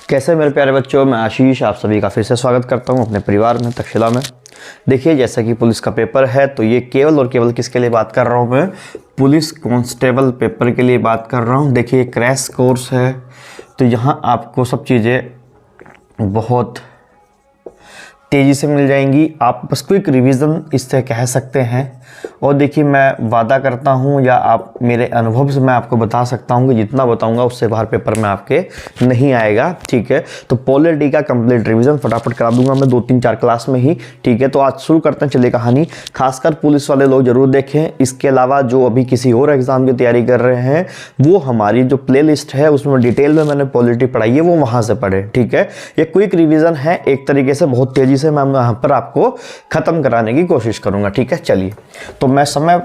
कैसे मेरे प्यारे बच्चों, मैं आशीष आप सभी का फिर से स्वागत करता हूं अपने परिवार में तक्षशिला में। देखिए, जैसा कि पुलिस का पेपर है तो ये केवल और केवल किसके लिए बात कर रहा हूं मैं, पुलिस कांस्टेबल पेपर के लिए बात कर रहा हूं। देखिए, क्रैश कोर्स है तो यहाँ आपको सब चीज़ें बहुत तेज़ी से मिल जाएंगी। आप बस क्विक रिवीजन इससे कह सकते हैं। और देखिए, मैं वादा करता हूं या आप मेरे अनुभव से मैं आपको बता सकता हूं कि जितना बताऊंगा उससे बाहर पेपर में आपके नहीं आएगा। ठीक है, तो पॉलिटी का कंप्लीट रिवीजन फटाफट करा दूंगा मैं 2-3-4 क्लास में ही। ठीक है, तो आज शुरू करते हैं। चलिए कहानी, खासकर पुलिस वाले लोग जरूर देखें। इसके अलावा जो अभी किसी और एग्जाम की तैयारी कर रहे हैं वो हमारी जो प्ले लिस्ट है उसमें डिटेल में मैंने पॉलिटी पढ़ाई है, वो वहाँ से पढ़े। ठीक है, ये क्विक रिविजन है एक तरीके से, बहुत तेज़ी से मैं यहाँ पर आपको ख़त्म कराने की कोशिश करूँगा। ठीक है, चलिए तो मैं समय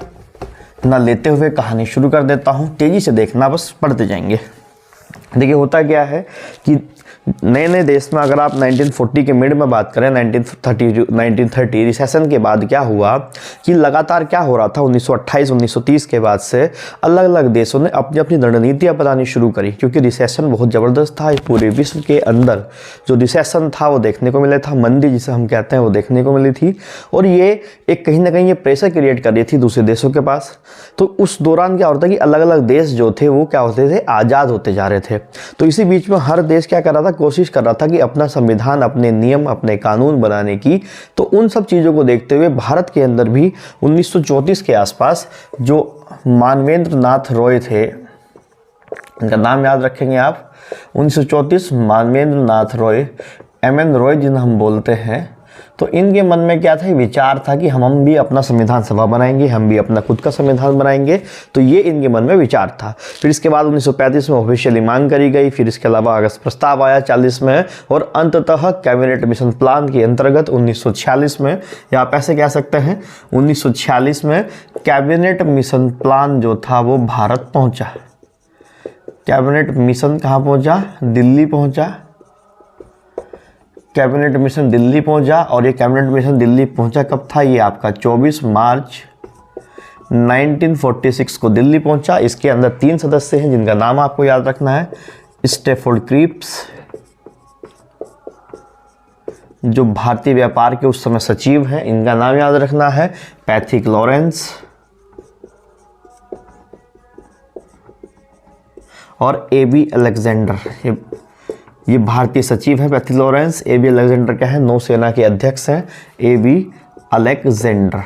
ना लेते हुए कहानी शुरू कर देता हूँ। तेज़ी से देखना, बस पढ़ते जाएंगे। देखिए, होता क्या है कि नए नए देश में अगर आप 1940 के मिड में बात करें, 1930 रिसेशन के बाद क्या हुआ कि लगातार क्या हो रहा था, 1928-1930 के बाद से अलग अलग देशों ने अपनी अपनी रणनीतियाँ बनानी शुरू करी, क्योंकि रिसेशन बहुत ज़बरदस्त था। पूरे विश्व के अंदर जो रिसेशन था वो देखने को मिला था, मंदी जिसे हम कहते हैं वो देखने को मिली थी। और ये एक कहीं ना कहीं ये प्रेशर क्रिएट कर रही थी दूसरे देशों के पास। तो उस दौरान क्या होता है कि अलग अलग देश जो थे वो क्या होते थे, आज़ाद होते जा रहे थे। तो इसी बीच में हर देश क्या कर रहा था, कोशिश कर रहा था कि अपना संविधान, अपने नियम, अपने कानून बनाने की। तो उन सब चीज़ों को देखते हुए भारत के अंदर भी 1934 के आसपास जो मानवेंद्र नाथ रॉय थे, इनका नाम याद रखेंगे आप, 1934 मानवेंद्र नाथ रॉय, MN रॉय जिन्हें हम बोलते हैं। तो इनके मन में क्या था, विचार था कि हम भी अपना संविधान सभा बनाएंगे, हम भी अपना खुद का संविधान बनाएंगे। तो ये इनके मन में विचार था। फिर इसके बाद 1935 में ऑफिशियली मांग करी गई। फिर इसके अलावा अगस्त प्रस्ताव आया 40 में, और अंततः कैबिनेट मिशन प्लान के अंतर्गत 1946 में, या आप ऐसे कह सकते हैं 1946 में कैबिनेट मिशन प्लान जो था वो भारत पहुंचा। कैबिनेट मिशन कहाँ पहुंचा, दिल्ली पहुंचा। कैबिनेट मिशन दिल्ली पहुंचा, और ये कैबिनेट मिशन दिल्ली पहुंचा कब था, ये आपका 24 मार्च 1946 को दिल्ली पहुंचा। इसके अंदर 3 सदस्य हैं जिनका नाम आपको याद रखना है। स्टैफोर्ड क्रिप्स, जो भारतीय व्यापार के उस समय सचिव हैं, इनका नाम याद रखना है। पैथिक लॉरेंस और AB अलेक्जेंडर, ये भारतीय सचिव है पैथिक लॉरेंस। AB अलेक्जेंडर क्या है, नौसेना के अध्यक्ष हैं AB अलेक्जेंडर।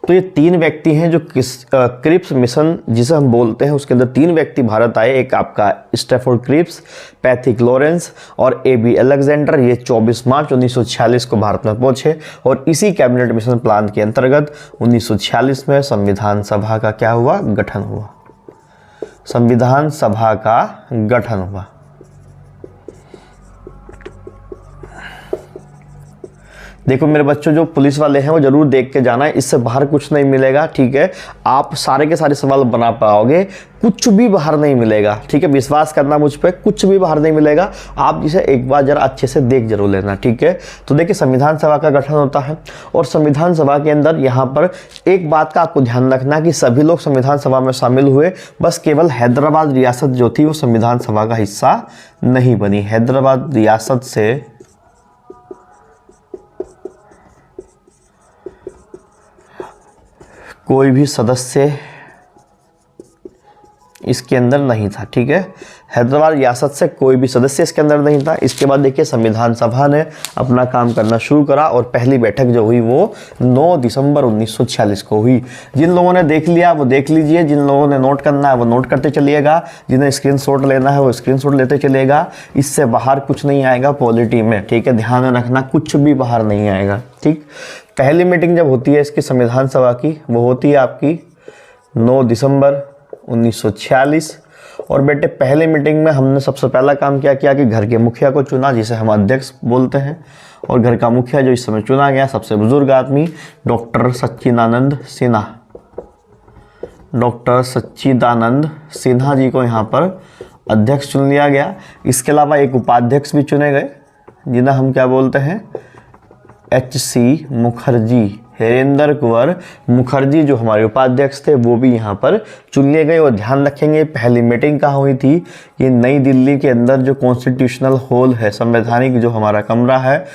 तो ये 3 व्यक्ति हैं जो क्रिप्स मिशन जिसे हम बोलते हैं उसके अंदर 3 व्यक्ति भारत आए। एक आपका स्टैफोर्ड क्रिप्स, पैथिक लॉरेंस और AB अलेक्जेंडर। ये 24 मार्च 1946 को भारत में पहुंचे, और इसी कैबिनेट मिशन प्लान के अंतर्गत 1946 में संविधान सभा का क्या हुआ, गठन हुआ। संविधान सभा का गठन हुआ। देखो मेरे बच्चों, जो पुलिस वाले हैं वो जरूर देख के जाना है, इससे बाहर कुछ नहीं मिलेगा। ठीक है, आप सारे के सारे सवाल बना पाओगे, कुछ भी बाहर नहीं मिलेगा। ठीक है, विश्वास करना मुझ पे, कुछ भी बाहर नहीं मिलेगा। आप जिसे एक बार जरा अच्छे से देख जरूर लेना। ठीक है, तो देखिए, संविधान सभा का गठन होता है, और संविधान सभा के अंदर यहाँ पर एक बात का आपको ध्यान रखना कि सभी लोग संविधान सभा में शामिल हुए, बस केवल हैदराबाद रियासत जो थी वो संविधान सभा का हिस्सा नहीं बनी। हैदराबाद रियासत से कोई भी सदस्य इसके अंदर नहीं था। ठीक है, हैदराबाद रियासत से कोई भी सदस्य इसके अंदर नहीं था। इसके बाद देखिए, संविधान सभा ने अपना काम करना शुरू करा, और पहली बैठक जो हुई वो 9 दिसंबर 1946 को हुई। जिन लोगों ने देख लिया वो देख लीजिए, जिन लोगों ने नोट करना है वो नोट करते चलिएगा, जिन्हें स्क्रीनशॉट लेना है वो स्क्रीनशॉट लेते चलिएगा। इससे बाहर कुछ नहीं आएगा पॉलिटी में। ठीक है, ध्यान रखना, कुछ भी बाहर नहीं आएगा। ठीक, पहली मीटिंग जब होती है इसकी संविधान सभा की, वो होती है आपकी 9 दिसंबर 1946। और बेटे, पहले मीटिंग में हमने सबसे पहला काम क्या किया कि घर के मुखिया को चुना, जिसे हम अध्यक्ष बोलते हैं। और घर का मुखिया जो इस समय चुना गया, सबसे बुजुर्ग आदमी डॉक्टर सच्चिदानंद सिन्हा, डॉक्टर सच्चिदानंद सिन्हा जी को यहाँ पर अध्यक्ष चुन लिया गया। इसके अलावा एक उपाध्यक्ष भी चुने गए, जिन्हें हम क्या बोलते हैं, HC मुखर्जी, हरेंद्र कुंवर मुखर्जी जो हमारे उपाध्यक्ष थे वो भी यहाँ पर चुन लिए गए। और ध्यान रखेंगे पहली मीटिंग कहाँ हुई थी, ये नई दिल्ली के अंदर जो कॉन्स्टिट्यूशनल हॉल है, संवैधानिक जो हमारा कमरा है,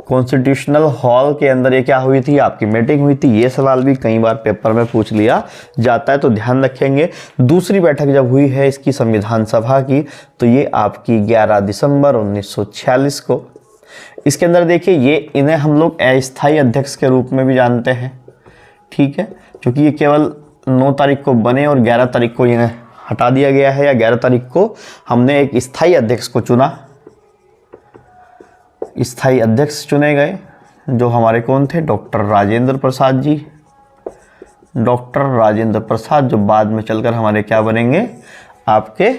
कॉन्स्टिट्यूशनल हॉल के अंदर ये क्या हुई थी, आपकी मीटिंग हुई थी। ये सवाल भी कई बार पेपर में पूछ लिया जाता है, तो ध्यान रखेंगे। दूसरी बैठक जब हुई है इसकी संविधान सभा की, तो ये आपकी 11 दिसंबर 1946 को। इसके अंदर देखिए ये इन्हें हम लोग अस्थायी अध्यक्ष के रूप में भी जानते हैं, ठीक है, क्योंकि ये केवल 9 तारीख को बने और 11 तारीख को इन्हें हटा दिया गया है, या 11 तारीख को हमने एक स्थायी अध्यक्ष को चुना। स्थायी अध्यक्ष चुने गए जो हमारे कौन थे, डॉक्टर राजेंद्र प्रसाद जी। डॉक्टर राजेंद्र प्रसाद जो बाद में चलकर हमारे क्या बनेंगे, आपके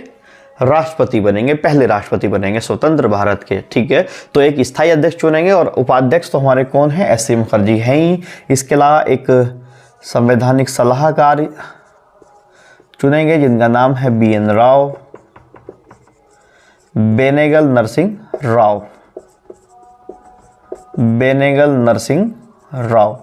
राष्ट्रपति बनेंगे, पहले राष्ट्रपति बनेंगे स्वतंत्र भारत के, ठीक है। तो एक स्थायी अध्यक्ष चुनेंगे और उपाध्यक्ष तो हमारे कौन है, एस.सी. मुखर्जी हैं ही। इसके अलावा एक संवैधानिक सलाहकार चुनेंगे जिनका नाम है B.N. राव, बेनेगल नरसिंह राव।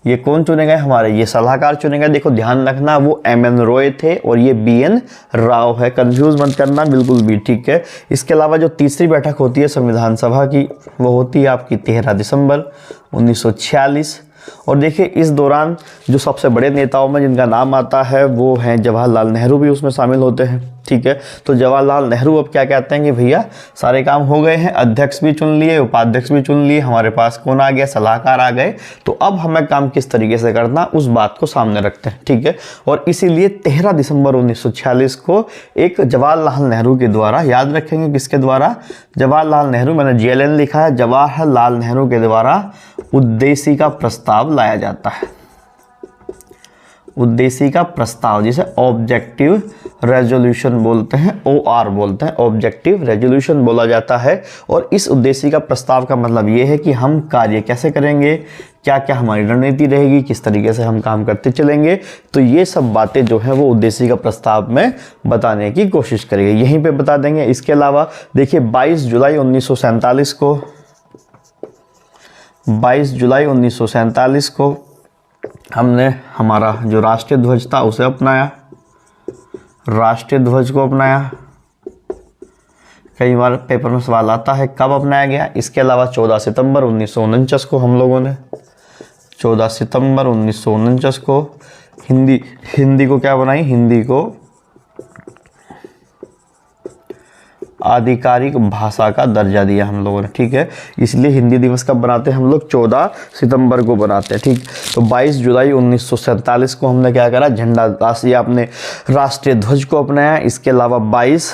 ये कौन चुने गए, हमारे ये सलाहकार चुने गए। देखो ध्यान रखना वो M.N. रॉय थे और ये B.N. राव है, कंफ्यूज मत करना बिल्कुल भी, ठीक है। इसके अलावा जो तीसरी बैठक होती है संविधान सभा की, वो होती है आपकी 13 दिसंबर 1946। और देखिए इस दौरान जो सबसे बड़े नेताओं में जिनका नाम आता है वो हैं जवाहरलाल नेहरू, भी उसमें शामिल होते हैं, ठीक है। तो जवाहरलाल नेहरू अब क्या कहते हैं कि भैया सारे काम हो गए हैं, अध्यक्ष भी चुन लिए, उपाध्यक्ष भी चुन लिए, हमारे पास कौन आ गया, सलाहकार आ गए, तो अब हमें काम किस तरीके से करना उस बात को सामने रखते हैं, ठीक है। और इसीलिए 13 दिसंबर 1946 को एक जवाहरलाल नेहरू के द्वारा, याद रखेंगे किसके द्वारा, जवाहरलाल नेहरू, मैंने JLN लिखा है, जवाहरलाल नेहरू के द्वारा उद्देशिका प्रस्ताव लाया जाता है। उद्देशिका प्रस्ताव जिसे ऑब्जेक्टिव रेजोल्यूशन बोलते हैं, OR बोलते हैं, ऑब्जेक्टिव रेजोल्यूशन बोला जाता है। और इस उद्देशिका प्रस्ताव का मतलब ये है कि हम कार्य कैसे करेंगे, क्या क्या हमारी रणनीति रहेगी, किस तरीके से हम काम करते चलेंगे, तो ये सब बातें जो हैं वो उद्देशिका प्रस्ताव में बताने की कोशिश करेंगे, यहीं पे बता देंगे। इसके अलावा देखिए 22 जुलाई 1947 को हमने हमारा जो राष्ट्रीय ध्वज था उसे अपनाया, राष्ट्रीय ध्वज को अपनाया। कई बार पेपर में सवाल आता है कब अपनाया गया। इसके अलावा 14 सितंबर 1949 को हम लोगों ने, 14 सितंबर 1949 को हिंदी को क्या बनाई, हिंदी को आधिकारिक भाषा का दर्जा दिया हम लोगों ने, ठीक है। इसलिए हिंदी दिवस कब बनाते हैं हम लोग, 14 सितंबर को बनाते हैं, ठीक। तो 22 जुलाई 1947 को हमने क्या करा, झंडा राष्ट्रीय आपने राष्ट्रीय ध्वज को अपनाया। इसके अलावा 22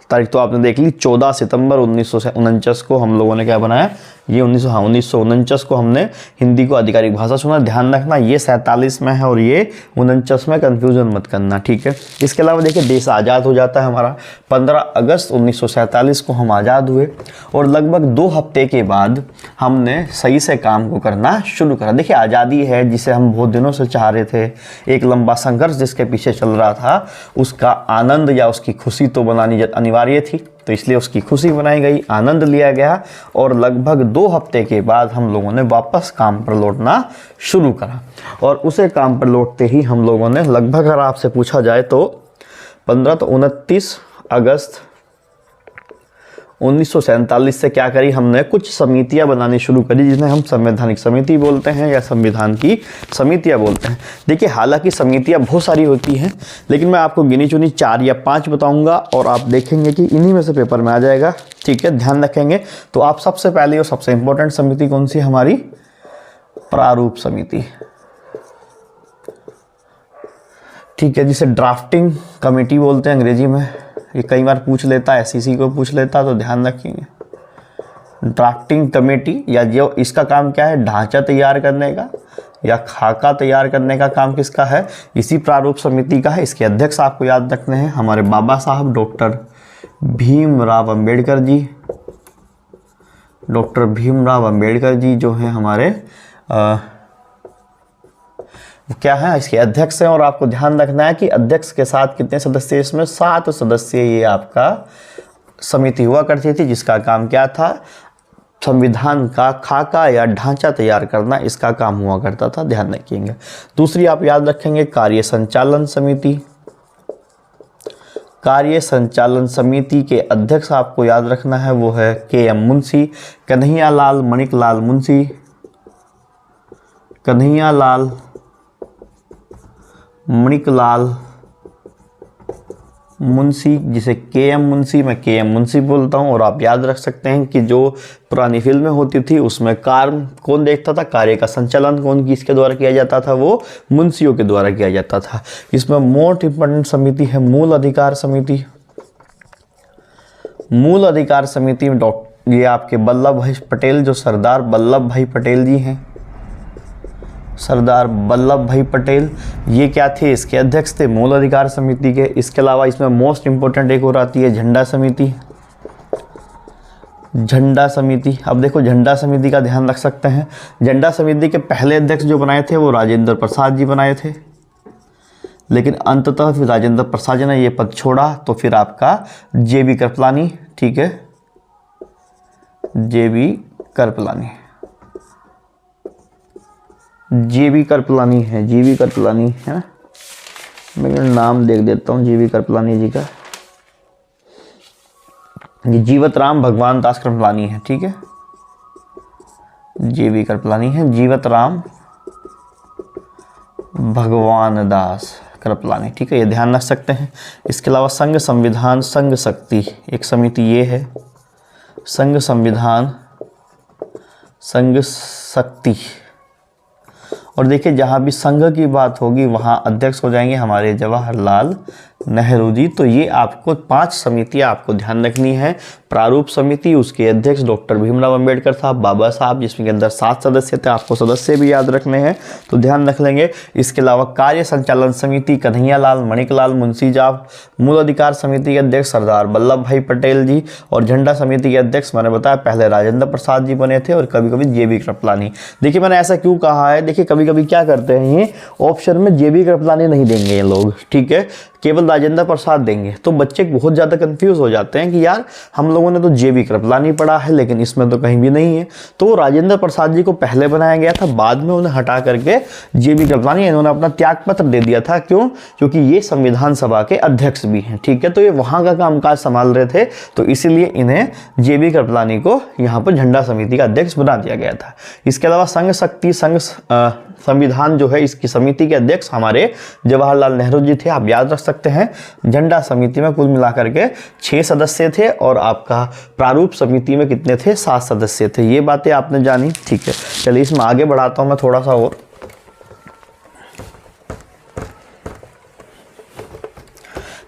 तारीख तो आपने देख ली, 14 सितंबर 1949 को हम लोगों ने क्या बनाया, ये 1949 को हमने हिंदी को आधिकारिक भाषा चुना। ध्यान रखना ये 47 में है और ये 49 में, कंफ्यूजन मत करना, ठीक है। इसके अलावा देखिए देश आज़ाद हो जाता है हमारा, 15 अगस्त 1947 को हम आज़ाद हुए और लगभग 2 हफ्ते के बाद हमने सही से काम को करना शुरू करा। देखिए आज़ादी है जिसे हम बहुत दिनों से चाह रहे थे, एक लंबा संघर्ष जिसके पीछे चल रहा था, उसका आनंद या उसकी खुशी तो बनानी अनिवार्य थी, तो इसलिए उसकी खुशी बनाई गई, आनंद लिया गया और लगभग 2 हफ्ते के बाद हम लोगों ने वापस काम पर लौटना शुरू करा। और उसे काम पर लौटते ही हम लोगों ने लगभग, अगर आपसे पूछा जाए तो 29 अगस्त 1947 से क्या करी हमने, कुछ समितियां बनानी शुरू करी जिन्हें हम संवैधानिक समिति बोलते हैं या संविधान की समितियां बोलते हैं। देखिए हालांकि समितियां बहुत सारी होती हैं, लेकिन मैं आपको गिनी चुनी 4 या 5 बताऊंगा और आप देखेंगे कि इन्हीं में से पेपर में आ जाएगा, ठीक है, ध्यान रखेंगे। तो आप सबसे पहले और सबसे इंपॉर्टेंट समिति कौन सी, हमारी प्रारूप समिति, ठीक है, जिसे ड्राफ्टिंग कमेटी बोलते हैं अंग्रेजी में। ये कई बार पूछ लेता है, SEC को पूछ लेता, तो ध्यान रखेंगे। ड्राफ्टिंग कमेटी, या जो इसका काम क्या है, ढांचा तैयार करने का या खाका तैयार करने का काम किसका है, इसी प्रारूप समिति का है। इसके अध्यक्ष आपको याद रखने हैं हमारे बाबा साहब डॉक्टर भीमराव अंबेडकर जी। डॉक्टर भीमराव अंबेडकर जी जो हैं हमारे क्या है, इसके अध्यक्ष हैं। और आपको ध्यान रखना है कि अध्यक्ष के साथ कितने सदस्य, इसमें 7 सदस्य ये आपका समिति हुआ करती थी जिसका काम क्या था, संविधान का खाका या ढांचा तैयार करना, इसका काम हुआ करता था, ध्यान रखिएगा। दूसरी आप याद रखेंगे कार्य संचालन समिति। कार्य संचालन समिति के अध्यक्ष आपको याद रखना है, वो है के.एम. मुंशी, कन्हैयालाल मणिकलाल मुंशी, कन्हैयालाल मणिकलाल मुंशी, जिसे के.एम. मुंशी, मैं के.एम. मुंशी बोलता हूँ। और आप याद रख सकते हैं कि जो पुरानी फिल्में होती थी उसमें कार्य कौन देखता था, कार्य का संचालन कौन किसके द्वारा किया जाता था, वो मुंशियों के द्वारा किया जाता था। इसमें मोस्ट इंपॉर्टेंट समिति है मूल अधिकार समिति। मूल अधिकार समिति में ये आपके वल्लभ भाई पटेल, जो सरदार वल्लभ भाई पटेल जी हैं, सरदार वल्लभ भाई पटेल, ये क्या थे, इसके अध्यक्ष थे मूल अधिकार समिति के। इसके अलावा इसमें मोस्ट इंपोर्टेंट एक और आती है झंडा समिति। झंडा समिति, अब देखो झंडा समिति का ध्यान रख सकते हैं। झंडा समिति के पहले अध्यक्ष जो बनाए थे वो राजेंद्र प्रसाद जी बनाए थे, लेकिन अंततः फिर राजेंद्र प्रसाद जी ने ये पद छोड़ा, तो फिर आपका जे.बी. कृपलानी, ठीक है, जे.बी. कृपलानी, जे.बी. कृपलानी है, जी.बी. कृपलानी है, मैं नाम देख देता हूँ जे.बी. कृपलानी जी का। ये जीवत राम भगवान दास कृपलानी है, ठीक है, जे.बी. कृपलानी है, जीवत राम भगवान दास कृपलानी, ठीक है, ये ध्यान रख सकते हैं। इसके अलावा संघ संविधान संघ शक्ति एक समिति ये है, संघ संविधान संघ शक्ति। और देखिए जहाँ भी संघ की बात होगी वहाँ अध्यक्ष हो जाएंगे हमारे जवाहरलाल नेहरू जी। तो ये आपको 5 समितियाँ आपको ध्यान रखनी है। प्रारूप समिति, उसके अध्यक्ष डॉक्टर भीमराव अंबेडकर साहब, बाबा साहब, जिसमें के अंदर 7 सदस्य थे, आपको सदस्य भी याद रखने हैं तो ध्यान रख लेंगे। इसके अलावा कार्य संचालन समिति कन्हैयालाल मणिकलाल मुंशी साहब, मूल अधिकार समिति के अध्यक्ष सरदार वल्लभ भाई पटेल जी, और झंडा समिति के अध्यक्ष मैंने बताया पहले राजेंद्र प्रसाद जी बने थे और कभी कभी जे.बी. कृपलानी। देखिए मैंने ऐसा क्यों कहा है, देखिए कभी कभी क्या करते हैं ये ऑप्शन में जे.बी. कृपलानी नहीं देंगे ये लोग, ठीक है, केवल राजेंद्र प्रसाद देंगे, तो बच्चे बहुत ज़्यादा कंफ्यूज हो जाते हैं कि यार हम लोगों ने तो जे.बी. कृपलानी पढ़ा है लेकिन इसमें तो कहीं भी नहीं है। तो राजेंद्र प्रसाद जी को पहले बनाया गया था, बाद में उन्हें हटा करके जे.बी. कृपलानी, इन्होंने अपना त्यागपत्र दे दिया था। क्यों? क्योंकि ये संविधान सभा के अध्यक्ष भी हैं, ठीक है, तो ये वहाँ का कामकाज संभाल रहे थे, तो इसीलिए इन्हें जे.बी. कृपलानी को यहाँ पर झंडा समिति का अध्यक्ष बना दिया गया था। इसके अलावा संघ शक्ति संघ संविधान जो है, इसकी समिति के अध्यक्ष हमारे जवाहरलाल नेहरू जी थे, आप याद रख सकते हैं। झंडा समिति में कुल मिलाकर के 6 सदस्य थे और आपका प्रारूप समिति में कितने थे, 7 सदस्य थे। ये बातें आपने जानी, ठीक है। चलिए इसमें आगे बढ़ाता हूं मैं थोड़ा सा और।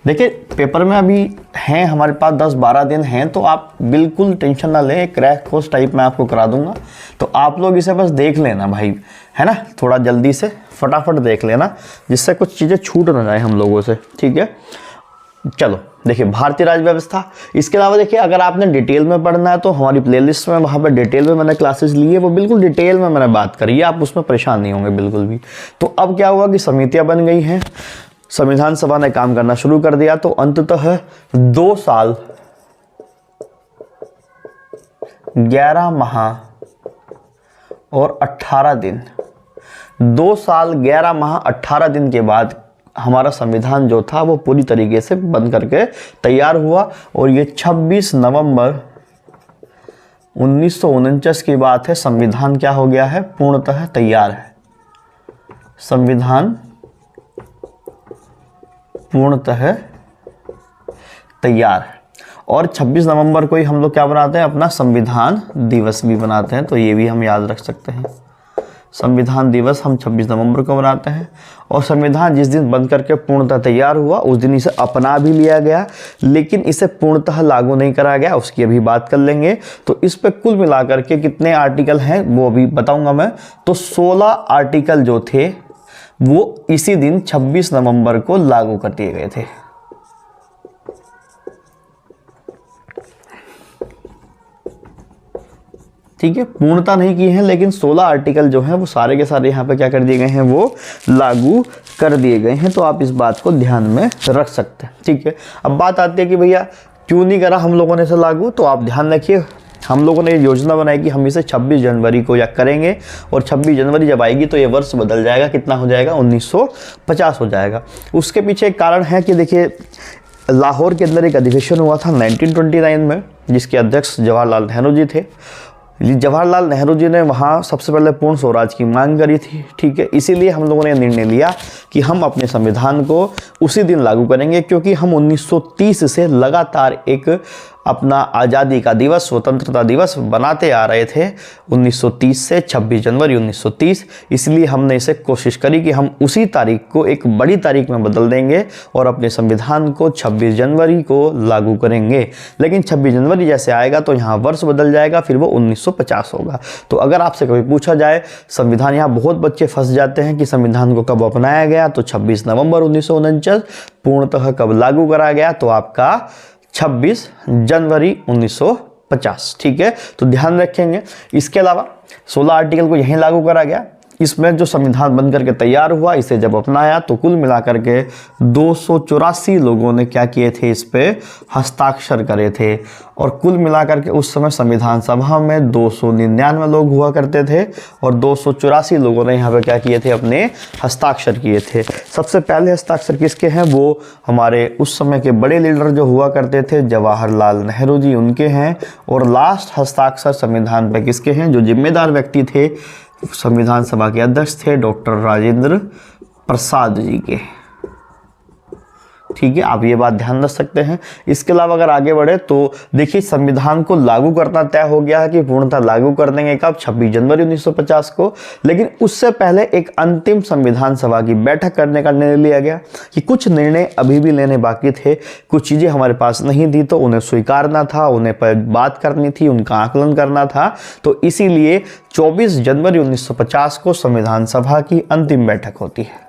देखिए पेपर में अभी हैं हमारे पास 10-12 दिन हैं, तो आप बिल्कुल टेंशन ना लें, क्रैक कोर्स टाइप में आपको करा दूंगा, तो आप लोग इसे बस देख लेना भाई, है ना, थोड़ा जल्दी से फटाफट देख लेना जिससे कुछ चीज़ें छूट ना जाए हम लोगों से, ठीक है। चलो देखिए भारतीय राज्य व्यवस्था। इसके अलावा देखिए अगर आपने डिटेल में पढ़ना है तो हमारी प्लेलिस्ट में वहाँ पर डिटेल में मैंने क्लासेस ली है, वो बिल्कुल डिटेल में मैंने बात करी है, आप उसमें परेशान नहीं होंगे बिल्कुल भी। तो अब क्या हुआ कि समितियाँ बन गई हैं, संविधान सभा ने काम करना शुरू कर दिया, तो अंततः 2 साल 11 माह और 18 दिन 2 साल 11 माह 18 दिन के बाद हमारा संविधान जो था वो पूरी तरीके से बन करके तैयार हुआ। और ये 26 नवंबर 1949 की बात है, संविधान क्या हो गया है, पूर्णतः तैयार है। संविधान पूर्णतः तैयार है। और 26 नवंबर को ही हम लोग क्या बनाते हैं, अपना संविधान दिवस भी बनाते हैं, तो ये भी हम याद रख सकते हैं। संविधान दिवस हम 26 नवंबर को बनाते हैं। और संविधान जिस दिन बन करके पूर्णतः तैयार हुआ उस दिन इसे अपना भी लिया गया, लेकिन इसे पूर्णतः लागू नहीं करा गया, उसकी अभी बात कर लेंगे। तो इस पे कुल मिलाकर के कितने आर्टिकल हैं वो अभी बताऊंगा मैं। तो 16 आर्टिकल जो थे वो इसी दिन 26 नवंबर को लागू कर दिए गए थे। ठीक है, पूर्णता नहीं की है, लेकिन 16 आर्टिकल जो हैं वो सारे के सारे यहाँ पे क्या कर दिए गए हैं, वो लागू कर दिए गए हैं। तो आप इस बात को ध्यान में रख सकते हैं। ठीक है, अब बात आती है कि भैया क्यों नहीं करा हम लोगों ने इसे लागू, तो आप ध्यान रखिए हम लोगों ने योजना बनाई कि हम इसे 26 जनवरी को या करेंगे, और 26 जनवरी जब आएगी तो ये वर्ष बदल जाएगा, कितना हो जाएगा 1950 हो जाएगा। उसके पीछे एक कारण है कि देखिए लाहौर के अंदर एक अधिवेशन हुआ था 1929 में, जिसके अध्यक्ष जवाहरलाल नेहरू जी थे। जवाहरलाल नेहरू जी ने वहाँ सबसे पहले पूर्ण स्वराज की मांग करी थी, ठीक है। इसीलिए हम लोगों ने निर्णय लिया कि हम अपने संविधान को उसी दिन लागू करेंगे, क्योंकि हम 1930 से लगातार एक अपना आज़ादी का दिवस, स्वतंत्रता दिवस बनाते आ रहे थे 1930 से 26 जनवरी 1930। इसलिए हमने इसे कोशिश करी कि हम उसी तारीख को एक बड़ी तारीख में बदल देंगे और अपने संविधान को 26 जनवरी को लागू करेंगे। लेकिन 26 जनवरी जैसे आएगा तो यहाँ वर्ष बदल जाएगा, फिर वो 1950 होगा। तो अगर आपसे कभी पूछा जाए संविधान, यहाँ बहुत बच्चे फंस जाते हैं कि संविधान को कब अपनाया गया, तो 26 नवंबर 1949। पूर्णतः कब लागू करा गया, तो आपका 26 जनवरी 1950, ठीक है। तो ध्यान रखेंगे। इसके अलावा 16 आर्टिकल को यहीं लागू करा गया। इसमें जो संविधान बनकर के तैयार हुआ, इसे जब अपनाया तो कुल मिलाकर के 284 लोगों ने क्या किए थे, इस पे हस्ताक्षर करे थे। और कुल मिलाकर के उस समय संविधान सभा में 299 लोग हुआ करते थे और 284 लोगों ने यहाँ पे क्या किए थे, अपने हस्ताक्षर किए थे। सबसे पहले हस्ताक्षर किसके हैं, वो हमारे उस समय के बड़े लीडर जो हुआ करते थे जवाहरलाल नेहरू जी, उनके हैं। और लास्ट हस्ताक्षर संविधान पर किसके हैं, जो जिम्मेदार व्यक्ति थे संविधान सभा के अध्यक्ष थे डॉक्टर राजेंद्र प्रसाद जी के, ठीक है। आप ये बात ध्यान रख सकते हैं। इसके अलावा अगर आगे बढ़े तो देखिए संविधान को लागू करना तय हो गया है कि पूर्णतः लागू कर देंगे कब, 26 जनवरी 1950 को। लेकिन उससे पहले एक अंतिम संविधान सभा की बैठक करने का निर्णय लिया गया कि कुछ निर्णय अभी भी लेने बाकी थे, कुछ चीज़ें हमारे पास नहीं थी तो उन्हें स्वीकारना था, उन्हें पर बात करनी थी, उनका आकलन करना था। तो इसीलिए 24 जनवरी 1950 को संविधान सभा की अंतिम बैठक होती है।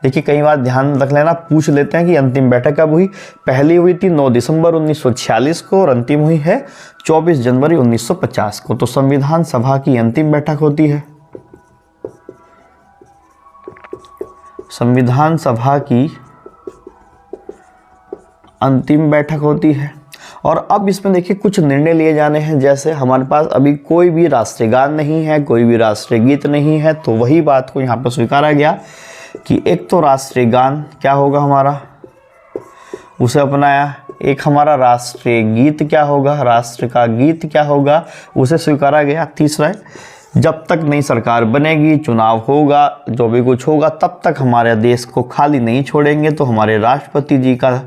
देखिए कई बार ध्यान रख लेना, पूछ लेते हैं कि अंतिम बैठक कब हुई। पहली हुई थी 9 दिसंबर 1946 को और अंतिम हुई है 24 जनवरी 1950 को। तो संविधान सभा की अंतिम बैठक होती है, संविधान सभा की अंतिम बैठक होती है। और अब इसमें देखिए कुछ निर्णय लिए जाने हैं, जैसे हमारे पास अभी कोई भी राष्ट्रीय गान नहीं है, कोई भी राष्ट्रीय गीत नहीं है, तो वही बात को यहाँ पर स्वीकारा गया कि एक तो राष्ट्रीय गान क्या होगा हमारा, उसे अपनाया। एक हमारा राष्ट्रीय गीत क्या होगा, राष्ट्र का गीत क्या होगा, उसे स्वीकारा गया। तीसरा, जब तक नई सरकार बनेगी, चुनाव होगा, जो भी कुछ होगा, तब तक हमारे देश को खाली नहीं छोड़ेंगे। तो हमारे राष्ट्रपति जी का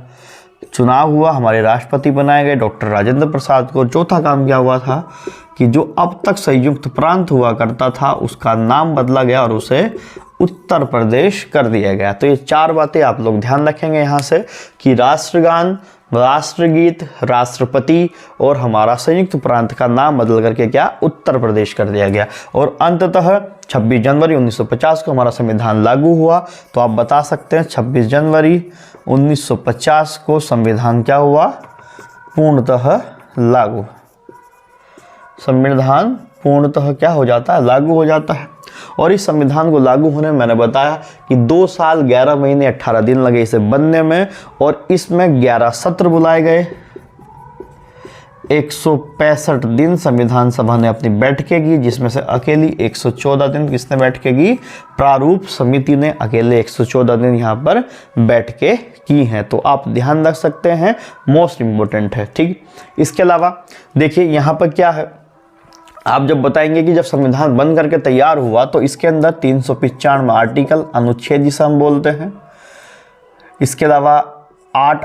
चुनाव हुआ, हमारे राष्ट्रपति बनाए गए डॉक्टर राजेंद्र प्रसाद को। चौथा काम क्या हुआ था कि जो अब तक संयुक्त प्रांत हुआ करता था उसका नाम बदला गया और उसे उत्तर प्रदेश कर दिया गया। तो ये 4 बातें आप लोग ध्यान रखेंगे यहाँ से कि राष्ट्रगान, राष्ट्रगीत, राष्ट्रपति और हमारा संयुक्त प्रांत का नाम बदल करके क्या उत्तर प्रदेश कर दिया गया। और अंततः 26 जनवरी 1950 को हमारा संविधान लागू हुआ। तो आप बता सकते हैं 26 जनवरी 1950 को संविधान क्या हुआ, पूर्णतः लागू। संविधान पूर्णतः क्या हो जाता है, लागू हो जाता है। और इस संविधान को लागू होने में मैंने बताया कि 2 साल 11 महीने 18 दिन लगे इसे बनने में, और इसमें 11 सत्र बुलाए गए। 165 दिन संविधान सभा ने अपनी बैठकें की, जिसमें से अकेली 114 दिन किसने बैठकें की, प्रारूप समिति ने अकेले 114 दिन यहाँ पर बैठकें की हैं। तो आप ध्यान रख सकते हैं, मोस्ट इम्पोर्टेंट है, ठीक। इसके अलावा देखिए यहाँ पर क्या है, आप जब बताएंगे कि जब संविधान बन करके तैयार हुआ तो इसके अंदर 395 आर्टिकल, अनुच्छेद जिसे हम बोलते हैं। इसके अलावा 8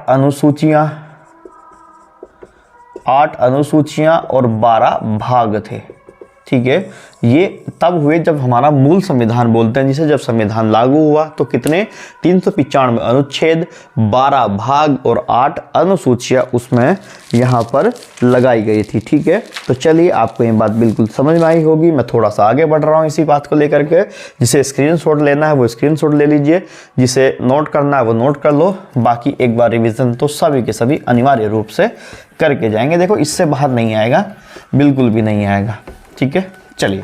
अनुसूचियां और 12 भाग थे, ठीक है। ये तब हुए जब हमारा मूल संविधान बोलते हैं जिसे, जब संविधान लागू हुआ तो कितने 395 अनुच्छेद, 12 भाग और 8 अनुसूचियां उसमें यहाँ पर लगाई गई थी, ठीक है। तो चलिए आपको ये बात बिल्कुल समझ में आई होगी। मैं थोड़ा सा आगे बढ़ रहा हूँ इसी बात को लेकर के। जिसे स्क्रीनशॉट लेना है वो स्क्रीनशॉट ले लीजिए, जिसे नोट करना है वो नोट कर लो। बाकी एक बार रिविज़न तो सभी के सभी अनिवार्य रूप से करके जाएंगे। देखो इससे बाहर नहीं आएगा, बिल्कुल भी नहीं आएगा, ठीक है। चलिए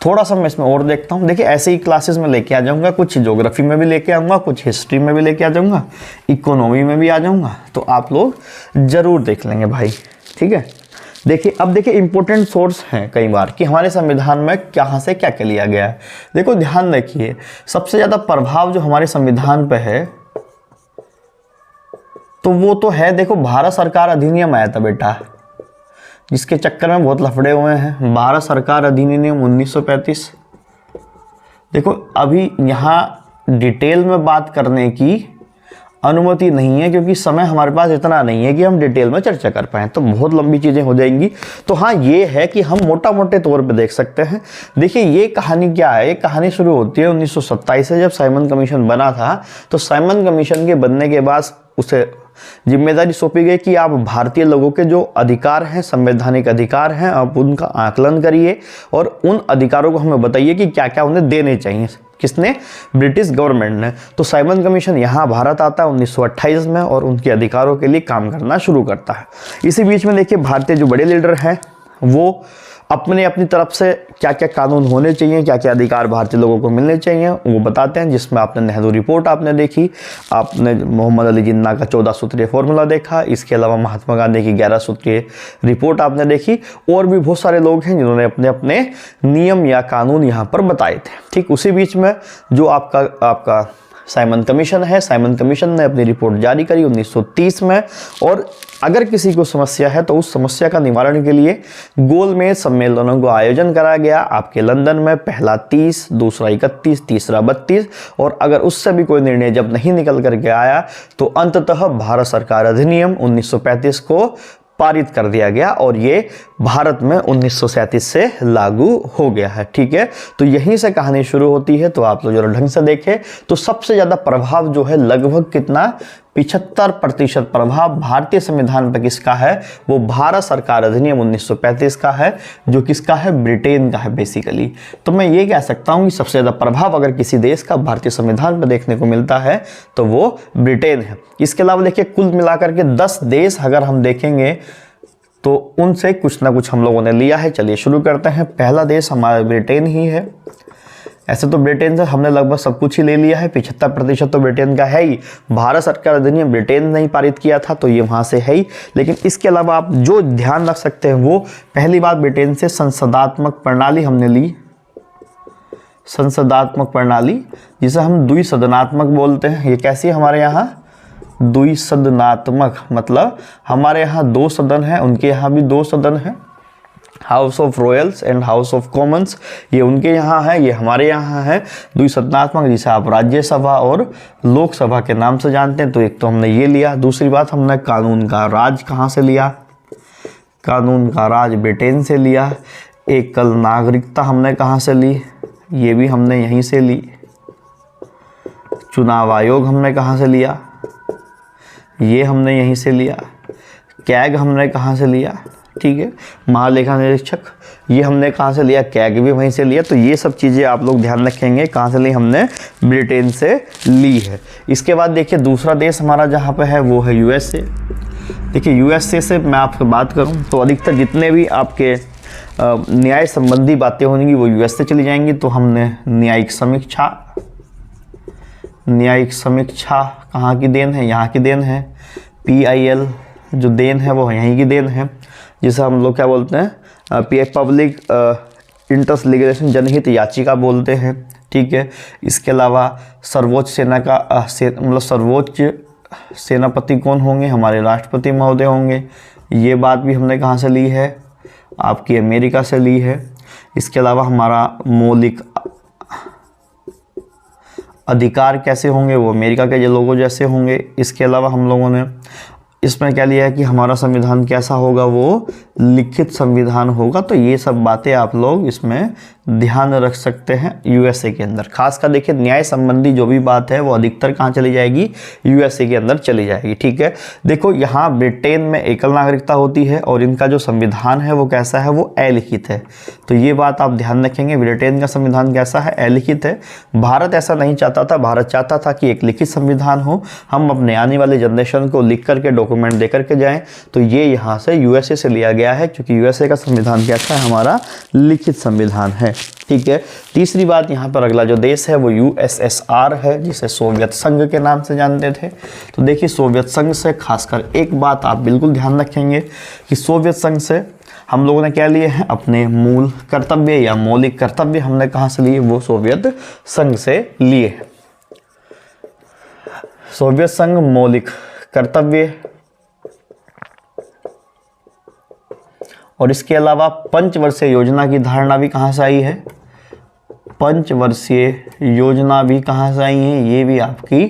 थोड़ा सा मैं इसमें और देखता हूँ। देखिए ऐसे ही क्लासेस में लेके आ जाऊँगा, कुछ ज्योग्राफी में भी लेके आऊँगा, कुछ हिस्ट्री में भी लेके आ जाऊँगा, इकोनॉमी में भी आ जाऊँगा, तो आप लोग ज़रूर देख लेंगे भाई, ठीक है। देखिए अब देखिए इंपॉर्टेंट सोर्स हैं कई बार कि हमारे संविधान में कहाँ से क्या क्या लिया गया है। देखो ध्यान रखिए, सबसे ज़्यादा प्रभाव जो हमारे संविधान पे है तो वो तो है, देखो भारत सरकार अधिनियम आया था बेटा, जिसके चक्कर में बहुत लफड़े हुए हैं। भारत सरकार अधिनियम 1935। देखो अभी यहाँ डिटेल में बात करने की अनुमति नहीं है, क्योंकि समय हमारे पास इतना नहीं है कि हम डिटेल में चर्चा कर पाएँ, तो बहुत लंबी चीज़ें हो जाएंगी। तो हाँ ये है कि हम मोटा मोटे तौर पे देख सकते हैं। देखिए ये कहानी क्या है, ये कहानी शुरू होती है 1927 से, जब साइमन कमीशन बना था। तो साइमन कमीशन के बनने के बाद उसे जिम्मेदारी सौंपी गई कि आप भारतीय लोगों के जो अधिकार हैं, संवैधानिक अधिकार हैं, आप उनका आकलन करिए और उन अधिकारों को हमें बताइए कि क्या क्या उन्हें देने चाहिए। किसने? ब्रिटिश गवर्नमेंट ने। तो साइमन कमीशन यहाँ भारत आता है 1928 में और उनके अधिकारों के लिए काम करना शुरू करता है। इसी बीच में देखिए भारतीय जो बड़े लीडर हैं वो अपनी तरफ से क्या क्या कानून होने चाहिए, क्या क्या अधिकार भारतीय लोगों को मिलने चाहिए वो बताते हैं, जिसमें आपने नेहरू रिपोर्ट आपने देखी, आपने मोहम्मद अली जिन्ना का 14 सूत्रीय फॉर्मूला देखा, इसके अलावा महात्मा गांधी की 11 सूत्रीय रिपोर्ट आपने देखी, और भी बहुत सारे लोग हैं जिन्होंने अपने अपने नियम या कानून यहाँ पर बताए थे। ठीक उसी बीच में जो आपका साइमन कमीशन है, साइमन कमीशन ने अपनी रिपोर्ट जारी करी 1930 में, और अगर किसी को समस्या है तो उस समस्या का निवारण के लिए गोलमेज सम्मेलनों का आयोजन करा गया आपके लंदन में, पहला 30, दूसरा 31, तीसरा 32, और अगर उससे भी कोई निर्णय जब नहीं निकल करके आया तो अंततः भारत सरकार अधिनियम 1935 को पारित कर दिया गया और ये भारत में 1937 से लागू हो गया है। ठीक है, तो यहीं से कहानी शुरू होती है। तो आप लोग जरा ढंग से देखें तो सबसे ज़्यादा प्रभाव जो है लगभग कितना 75% प्रभाव भारतीय संविधान पर किसका है? वो भारत सरकार अधिनियम 1935 का है, जो किसका है? ब्रिटेन का है बेसिकली। तो मैं ये कह सकता हूँ कि सबसे ज़्यादा प्रभाव अगर किसी देश का भारतीय संविधान पर देखने को मिलता है तो वो ब्रिटेन है। इसके अलावा देखिए कुल मिलाकर के 10 देश अगर हम देखेंगे तो उनसे कुछ ना कुछ हम लोगों ने लिया है। चलिए शुरू करते हैं। पहला देश हमारा ब्रिटेन ही है। ऐसे तो ब्रिटेन से हमने लगभग सब कुछ ही ले लिया है, 75% तो ब्रिटेन का है ही। भारत सरकार अधिनियम ब्रिटेन ने ही पारित किया था तो ये वहाँ से है ही। लेकिन इसके अलावा आप जो ध्यान रख सकते हैं वो पहली बात ब्रिटेन से संसदात्मक प्रणाली हमने ली। संसदात्मक प्रणाली जिसे हम द्विसदनात्मक बोलते हैं। ये कैसी है हमारे यहाँ? द्विसदनात्मक, मतलब हमारे यहाँ 2 सदन हैं, उनके यहाँ भी 2 सदन हैं। House of Royals and house of Commons, ये उनके यहाँ है, ये हमारे यहाँ है। द्विसदनात्मक जिसे आप राज्यसभा और लोकसभा के नाम से जानते हैं। तो एक तो हमने ये लिया। दूसरी बात हमने कानून का राज कहाँ से लिया? कानून का राज ब्रिटेन से लिया। एकल नागरिकता हमने कहाँ से ली? ये भी हमने यहीं से ली। चुनाव आयोग हमने कहाँ से लिया? ये हमने यहीं से लिया। कैग हमने कहाँ से लिया? ठीक है, महालेखा निरीक्षक ये हमने कहाँ से लिया? कैग भी वहीं से लिया। तो ये सब चीज़ें आप लोग ध्यान रखेंगे कहाँ से ली? हमने ब्रिटेन से ली है। इसके बाद देखिए दूसरा देश हमारा जहाँ पे है वो है यूएसए। देखिए यूएसए से मैं आपसे बात करूँ तो अधिकतर जितने भी आपके न्याय संबंधी बातें होंगी वो यूएस से चली जाएंगी। तो हमने न्यायिक समीक्षा कहाँ की देन है? यहाँ की देन है। PIL जो देन है वो यहीं की देन है, जिसे हम लोग क्या बोलते हैं? पब्लिक इंटरेस्ट लिटिगेशन, जनहित याचिका बोलते हैं। ठीक है, इसके अलावा सर्वोच्च सेना का मतलब सर्वोच्च सेनापति कौन होंगे? हमारे राष्ट्रपति महोदय होंगे। ये बात भी हमने कहाँ से ली है? आपकी अमेरिका से ली है। इसके अलावा हमारा मौलिक अधिकार कैसे होंगे? वो अमेरिका के जो लोगों जैसे होंगे। इसके अलावा हम लोगों ने इसमें क्या लिया है कि हमारा संविधान कैसा होगा? वो लिखित संविधान होगा। तो ये सब बातें आप लोग इसमें ध्यान रख सकते हैं यूएसए के अंदर। खासकर देखिए न्याय संबंधी जो भी बात है वो अधिकतर कहाँ चली जाएगी? यूएसए के अंदर चली जाएगी। ठीक है, देखो यहाँ ब्रिटेन में एकल नागरिकता होती है और इनका जो संविधान है वो कैसा है? वो अलिखित है। तो ये बात आप ध्यान रखेंगे, ब्रिटेन का संविधान कैसा है? अलिखित है। भारत ऐसा नहीं चाहता था, भारत चाहता था कि एक लिखित संविधान हो, हम अपने आने वाले जनरेशन को लिख करके डॉक्यूमेंट दे करके जाएँ। तो ये यहाँ से यूएसए से लिया गया आया है, क्योंकि यूएसए का संविधान कैसा है, हमारा लिखित संविधान है। ठीक है। तीसरी बात, यहाँ पर अगला जो देश है वो यूएसएसआर है, जिसे सोवियत संघ के नाम से जानते थे। तो देखिए, सोवियत संघ से खासकर एक बात आप बिल्कुल ध्यान रखेंगे कि सोवियत संघ से हम लोगों ने क्या लिए हैं, अपने मूल कर्तव्य या मौलिक कर्तव्य हमने कहाँ से लिए, वो सोवियत संघ से लिए। सोवियत संघ मौलिक कर्तव्य, और इसके अलावा पंचवर्षीय योजना की धारणा भी कहाँ से आई है, पंचवर्षीय योजना भी कहाँ से आई है, ये भी आपकी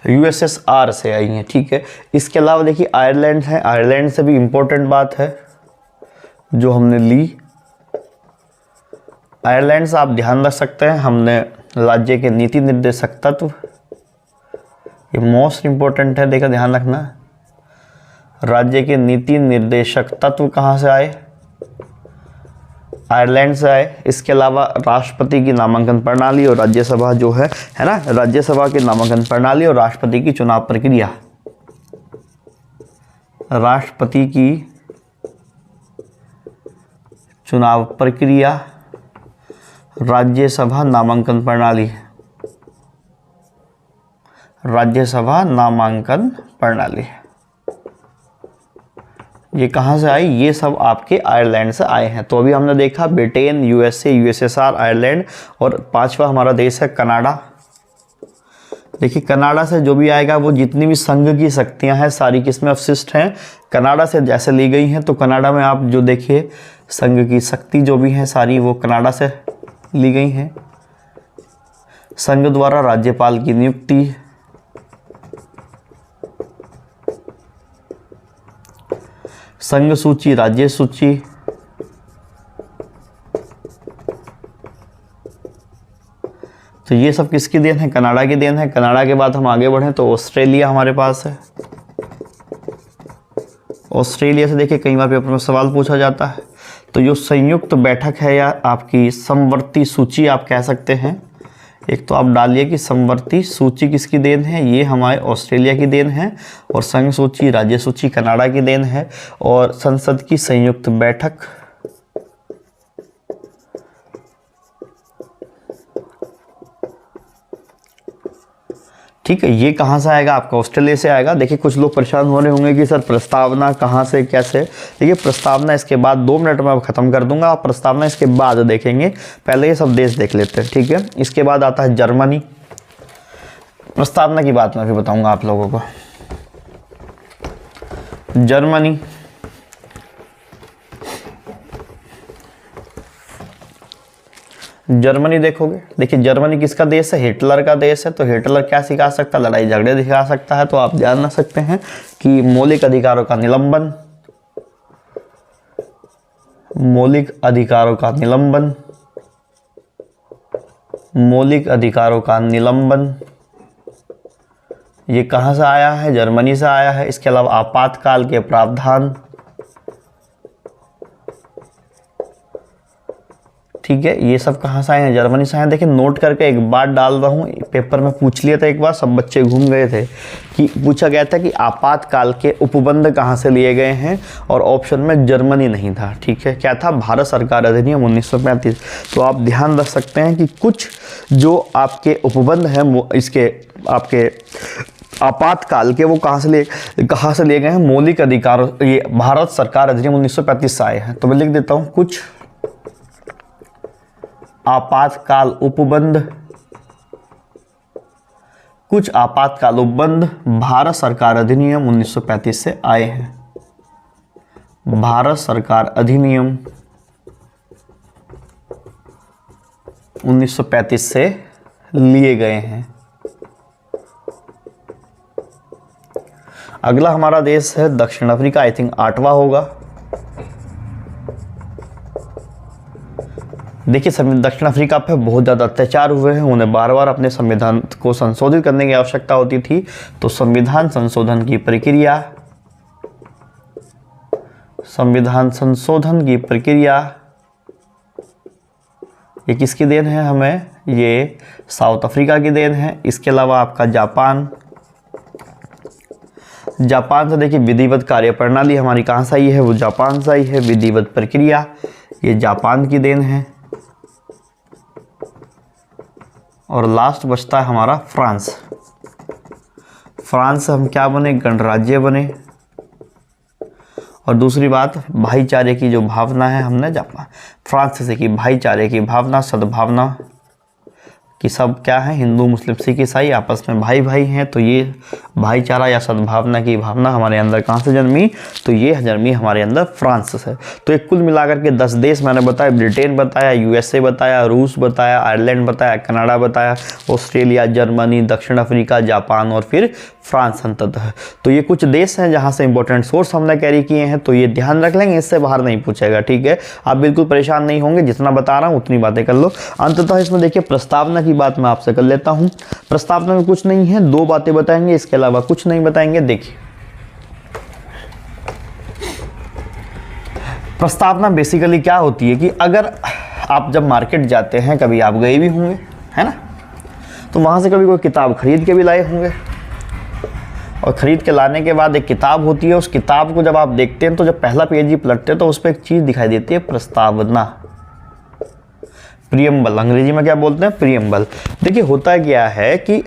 यूएसएसआर से आई है। ठीक है। इसके अलावा देखिए आयरलैंड है, आयरलैंड से भी इम्पोर्टेंट बात है जो हमने ली। आयरलैंड से आप ध्यान रख सकते हैं, हमने राज्य के नीति निर्देशक तत्व, ये मोस्ट इम्पोर्टेंट है, देखा ध्यान रखना। राज्य के नीति निर्देशक तत्व कहाँ से आए, आयरलैंड से आए। इसके अलावा राष्ट्रपति की नामांकन प्रणाली और राज्यसभा जो है ना, राज्यसभा की नामांकन प्रणाली और राष्ट्रपति की चुनाव प्रक्रिया, राष्ट्रपति की चुनाव प्रक्रिया, राज्यसभा नामांकन प्रणाली, राज्यसभा नामांकन प्रणाली, ये कहाँ से आई, ये सब आपके आयरलैंड से आए हैं। तो अभी हमने देखा ब्रिटेन, यूएसए, यूएसएसआर, आयरलैंड, और पांचवा हमारा देश है कनाडा। देखिए कनाडा से जो भी आएगा वो जितनी भी संघ की शक्तियां हैं सारी किसमें अवशिष्ट हैं, कनाडा से जैसे ली गई हैं। तो कनाडा में आप जो देखिए संघ की शक्ति जो भी हैं सारी वो कनाडा से ली गई हैं। संघ द्वारा राज्यपाल की नियुक्ति, संघ सूची, राज्य सूची, तो ये सब किसकी देन है, कनाडा की देन है। कनाडा के बाद हम आगे बढ़ें तो ऑस्ट्रेलिया हमारे पास है। ऑस्ट्रेलिया से देखिए कई बार पेपर में सवाल पूछा जाता है। तो जो संयुक्त बैठक है या आपकी समवर्ती सूची आप कह सकते हैं, एक तो आप डालिए कि समवर्ती सूची किसकी देन है, ये हमारे ऑस्ट्रेलिया की देन है, और संघ सूची, राज्य सूची कनाडा की देन है, और संसद की संयुक्त बैठक ठीक है, ये कहाँ से आएगा, आपका ऑस्ट्रेलिया से आएगा। देखिए कुछ लोग परेशान हो रहे होंगे कि सर प्रस्तावना कहाँ से कैसे, देखिए प्रस्तावना इसके बाद 2 मिनट में ख़त्म कर दूंगा, आप प्रस्तावना इसके बाद देखेंगे, पहले ये सब देश देख लेते हैं। ठीक है। इसके बाद आता है जर्मनी। प्रस्तावना की बात मैं भी बताऊंगा आप लोगों को। जर्मनी, जर्मनी देखोगे, देखिए जर्मनी किसका देश है, हिटलर का देश है। तो हिटलर क्या सिखा सकता है, लड़ाई झगड़े दिखा सकता है। तो आप ध्यान रख सकते हैं कि मौलिक अधिकारों का निलंबन, मौलिक अधिकारों का निलंबन, मौलिक अधिकारों का निलंबन, ये कहाँ से आया है, जर्मनी से आया है। इसके अलावा आपातकाल के प्रावधान, ठीक है, ये सब कहाँ से आए हैं, जर्मनी से आए हैं। देखिए नोट करके एक बात डाल रहा हूँ, पेपर में पूछ लिया था एक बार, सब बच्चे घूम गए थे कि पूछा गया था कि आपातकाल के उपबंध कहाँ से लिए गए हैं, और ऑप्शन में जर्मनी नहीं था। ठीक है, क्या था, भारत सरकार अधिनियम 1935। तो आप ध्यान रख सकते हैं कि कुछ जो आपके उपबंध हैं वो इसके आपके आपातकाल के वो कहाँ से लिए गए हैं, मौलिक अधिकार, ये भारत सरकार अधिनियम 1935 से आए हैं। तो मैं लिख देता हूँ, कुछ आपातकाल उपबंध, कुछ आपातकाल उपबंध भारत सरकार अधिनियम 1935 से आए हैं। भारत सरकार अधिनियम 1935 से लिए गए हैं। अगला हमारा देश है दक्षिण अफ्रीका, आई थिंक 8वां होगा। देखिए दक्षिण अफ्रीका पे बहुत ज़्यादा अत्याचार हुए हैं, उन्हें बार बार अपने संविधान को संशोधित करने की आवश्यकता होती थी। तो संविधान संशोधन की प्रक्रिया, संविधान संशोधन की प्रक्रिया ये किसकी देन है हमें, ये साउथ अफ्रीका की देन है। इसके अलावा आपका जापान, जापान से देखिए विधिवत कार्य प्रणाली हमारी कहाँ से आई है, वो जापान से आई है। विधिवत प्रक्रिया ये जापान की देन है। और लास्ट बचता है हमारा फ्रांस। फ्रांस से हम क्या बने, गणराज्य बने। और दूसरी बात, भाईचारे की जो भावना है हमने जापान फ्रांस से सीखी। भाईचारे की भावना, सद्भावना कि सब क्या है, हिंदू मुस्लिम सिख ईसाई आपस में भाई भाई हैं। तो ये भाईचारा या सद्भावना की भावना हमारे अंदर कहाँ से जन्मी, तो ये जन्मी हमारे अंदर फ्रांस से। तो एक कुल मिलाकर के 10 देश मैंने बताया, ब्रिटेन बताया, यूएसए बताया, रूस बताया, आयरलैंड बताया, कनाडा बताया, ऑस्ट्रेलिया, जर्मनी, दक्षिण अफ्रीका, जापान और फिर फ्रांस अंततः। तो ये कुछ देश हैं जहाँ से इंपॉर्टेंट सोर्स हमने कैरी किए हैं, तो ये ध्यान रख लेंगे, इससे बाहर नहीं पूछेगा, ठीक है। आप बिल्कुल परेशान नहीं होंगे, जितना बता रहा हूँ उतनी बातें कर लो। अंततः इसमें देखिए प्रस्तावना की बात मैं आपसे कर लेता हूँ। प्रस्तावना में कुछ नहीं है, 2 बातें बताएंगे, इसके अलावा कुछ नहीं बताएंगे। देखिए प्रस्तावना बेसिकली क्या होती है कि अगर आप जब मार्केट जाते हैं, कभी आप गए भी होंगे, है ना, तो वहाँ से कभी कोई किताब खरीद के भी लाए होंगे, और ख़रीद के लाने के बाद एक किताब होती है। उस किताब को जब आप देखते हैं तो जब पहला पेज ही पलटते हैं तो उस पर एक चीज़ दिखाई देती है, प्रस्तावना, प्रियम्बल, अंग्रेजी में क्या बोलते हैं, प्रियम्बल। देखिए होता क्या है कि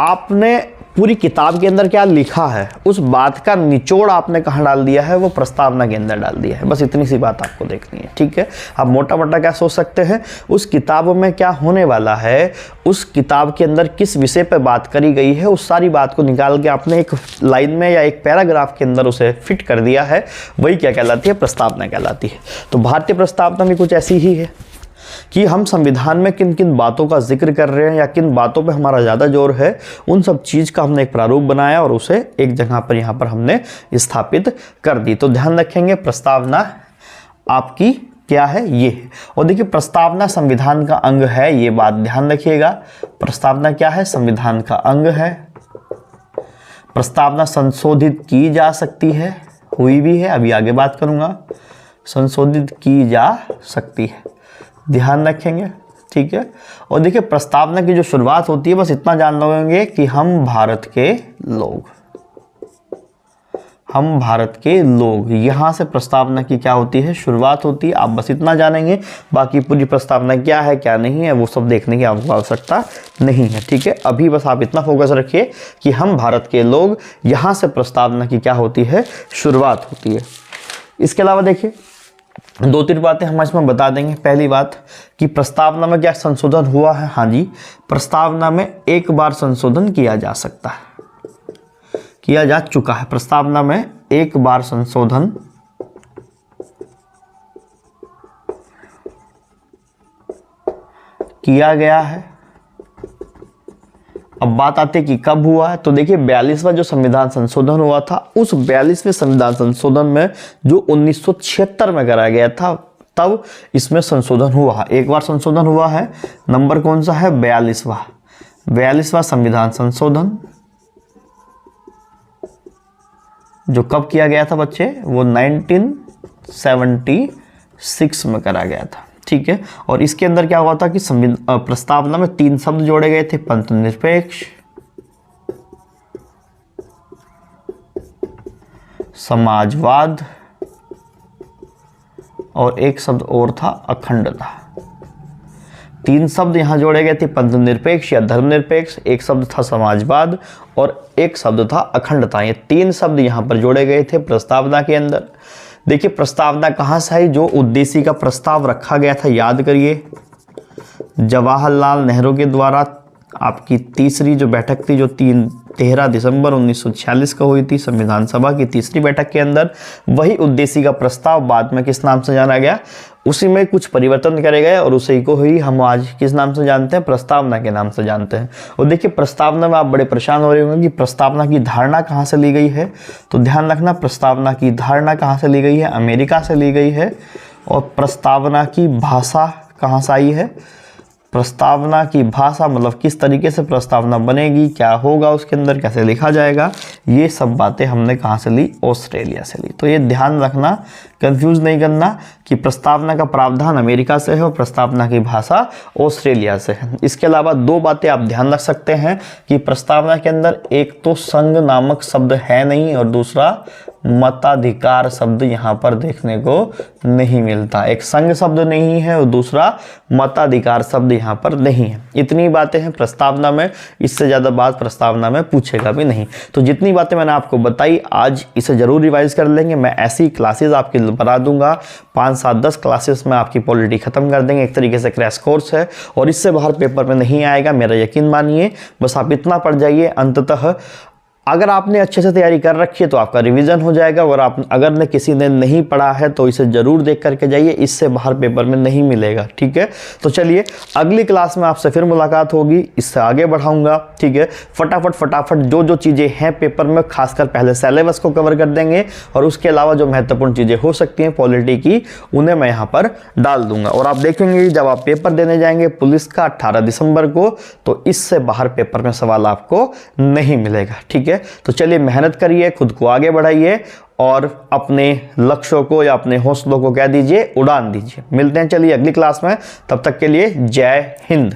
आपने पूरी किताब के अंदर क्या लिखा है, उस बात का निचोड़ आपने कहाँ डाल दिया है, वो प्रस्तावना के अंदर डाल दिया है। बस इतनी सी बात आपको देखनी है, ठीक है। आप मोटा मोटा क्या सोच सकते हैं, उस किताब में क्या होने वाला है, उस किताब के अंदर किस विषय पे बात करी गई है, उस सारी बात को निकाल के आपने एक लाइन में या एक पैराग्राफ के अंदर उसे फिट कर दिया है, वही क्या कहलाती है, प्रस्तावना कहलाती है। तो भारतीय प्रस्तावना भी कुछ ऐसी ही है कि हम संविधान में किन किन बातों का जिक्र कर रहे हैं या किन बातों पे हमारा ज़्यादा जोर है, उन सब चीज़ का हमने एक प्रारूप बनाया और उसे एक जगह पर यहाँ पर हमने स्थापित कर दी। तो ध्यान रखेंगे प्रस्तावना आपकी क्या है, ये है। और देखिए प्रस्तावना संविधान का अंग है, ये बात ध्यान रखिएगा। प्रस्तावना क्या है, संविधान का अंग है। प्रस्तावना संशोधित की जा सकती है, हुई भी है, अभी आगे बात करूँगा। संशोधित की जा सकती है, ध्यान रखेंगे, ठीक है। और देखिए प्रस्तावना की जो शुरुआत होती है, बस इतना जान लोगे कि हम भारत के लोग, हम भारत के लोग, यहाँ से प्रस्तावना की क्या होती है, शुरुआत होती है। आप बस इतना जानेंगे, बाकी पूरी प्रस्तावना क्या है क्या नहीं है वो सब देखने की आपको आवश्यकता नहीं है, ठीक है। अभी बस आप इतना फोकस रखिए कि हम भारत के लोग, यहाँ से प्रस्तावना की क्या होती है, शुरुआत होती है। इसके अलावा देखिए 2-3 बातें हम इसमें बता देंगे। पहली बात कि प्रस्तावना में क्या संशोधन हुआ है, हाँ जी, प्रस्तावना में एक बार संशोधन किया जा सकता है, किया जा चुका है। प्रस्तावना में एक बार संशोधन किया गया है। अब बात आती है कि कब हुआ है, तो देखिए 42वां जो संविधान संशोधन हुआ था, उस 42वें संविधान संशोधन में जो 1976 में कराया गया था, तब इसमें संशोधन हुआ है। एक बार संशोधन हुआ है, नंबर कौन सा है, 42वां संविधान संशोधन, जो कब किया गया था बच्चे, वो 1976 में करा गया था, ठीक है। और इसके अंदर क्या हुआ था कि प्रस्तावना में 3 शब्द जोड़े गए थे, पंथ निरपेक्ष, समाजवाद और एक शब्द और था, अखंडता। 3 शब्द यहां जोड़े गए थे, पंथ निरपेक्ष या धर्मनिरपेक्ष, एक शब्द था समाजवाद और एक शब्द था अखंडता। ये 3 शब्द यहां पर जोड़े गए थे प्रस्तावना के अंदर। देखिए प्रस्तावना कहाँ से आई, जो उद्देश्य का प्रस्ताव रखा गया था, याद करिए, जवाहरलाल नेहरू के द्वारा आपकी तीसरी जो बैठक थी, जो 13 दिसंबर 1946 को हुई थी संविधान सभा की तीसरी बैठक के अंदर, वही उद्देश्य का प्रस्ताव बाद में किस नाम से जाना गया, उसी में कुछ परिवर्तन करे गए और उसी को ही हम आज किस नाम से जानते हैं, प्रस्तावना के नाम से जानते हैं। और देखिए प्रस्तावना में आप बड़े परेशान हो रहे होंगे कि प्रस्तावना की धारणा कहाँ से ली गई है, तो ध्यान रखना प्रस्तावना की धारणा कहाँ से ली गई है, अमेरिका से ली गई है। और प्रस्तावना की भाषा कहाँ से आई है, प्रस्तावना की भाषा, मतलब किस तरीके से प्रस्तावना बनेगी, क्या होगा उसके अंदर, कैसे लिखा जाएगा, ये सब बातें हमने कहाँ से ली, ऑस्ट्रेलिया से ली। तो ये ध्यान रखना, कंफ्यूज नहीं करना कि प्रस्तावना का प्रावधान अमेरिका से है और प्रस्तावना की भाषा ऑस्ट्रेलिया से है। इसके अलावा दो बातें आप ध्यान रख सकते हैं कि प्रस्तावना के अंदर एक तो संघ नामक शब्द है नहीं और दूसरा मताधिकार शब्द यहाँ पर देखने को नहीं मिलता। एक संघ शब्द नहीं है और दूसरा मताधिकार शब्द यहाँ पर नहीं है। इतनी बातें हैं प्रस्तावना में, इससे ज़्यादा बात प्रस्तावना में पूछेगा भी नहीं। तो जितनी बातें मैंने आपको बताई आज इसे ज़रूर रिवाइज कर लेंगे। मैं ऐसी क्लासेस आपकी बना दूंगा, 5, 7, 10 क्लासेस में आपकी पॉलिटी खत्म कर देंगे। एक तरीके से क्रैश कोर्स है और इससे बाहर पेपर में नहीं आएगा, मेरा यकीन मानिए। बस आप इतना पढ़ जाइए, अंततः अगर आपने अच्छे से तैयारी कर रखी है तो आपका रिवीजन हो जाएगा। और आप अगर ने किसी ने नहीं पढ़ा है तो इसे जरूर देख करके जाइए, इससे बाहर पेपर में नहीं मिलेगा। ठीक है, तो चलिए अगली क्लास में आपसे फिर मुलाकात होगी, इससे आगे बढ़ाऊंगा। ठीक है, फटाफट जो जो चीज़ें हैं पेपर में, खासकर पहले सिलेबस को कवर कर देंगे और उसके अलावा जो महत्वपूर्ण चीज़ें हो सकती हैं पॉलिटी की, उन्हें मैं यहाँ पर डाल दूंगा। और आप देखेंगे जब आप पेपर देने जाएंगे पुलिस का 18 दिसंबर को, तो इससे बाहर पेपर में सवाल आपको नहीं मिलेगा। ठीक है, तो चलिए मेहनत करिए, खुद को आगे बढ़ाइए और अपने लक्ष्यों को या अपने हौसलों को कह दीजिए, उड़ान दीजिए। मिलते हैं चलिए अगली क्लास में, तब तक के लिए जय हिंद।